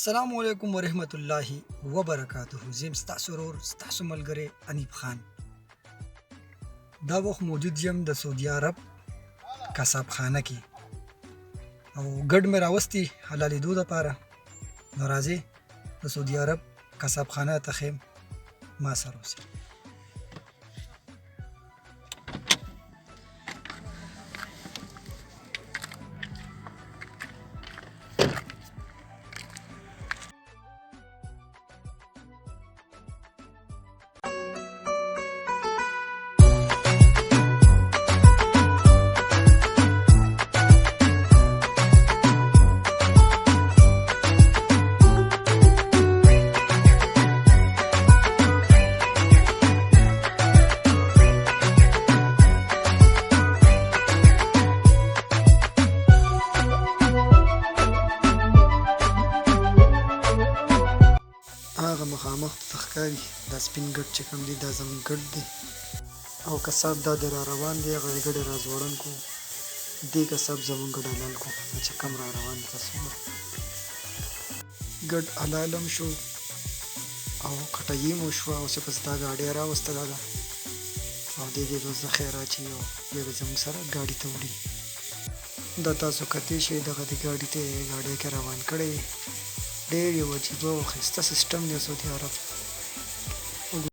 السلام علیکم ورحمت الله وبرکاته. زم ستاسو ورور ستاسو ملګری انیب خان. دا وخت موجود یم د سعودي عرب کساب خانه کې او ګډ مې راوستي حلالېدو دپاره. نو راځئ د سعودي عرب کساب خانه ته ښیم، ما سره اوسئ. هغه مخامخ ته ښکاري دا سپین ګډ چې کوم دی دا زموږ ګډ دی او کساب دا د را روان دی هغه ګډ یې را ځوړن کو. دې کساب زموږ ګډ حلال کو چې کم را روان دی تاسو ګورئ. ګډ حلال هم شو او کټیي مو شوه. اوس یې پس دا ګاډۍ راوستله ده او دې دې به ذخیر اچوي او بیا به زموږ سره ګاډي ته وړي. دا تاسو کتی شئ دغه دې ګاډي ته یې ګاډۍ کې روان کړی. ډېر یو عجیبه او ښایسته سیسټم دی سعودي عرب.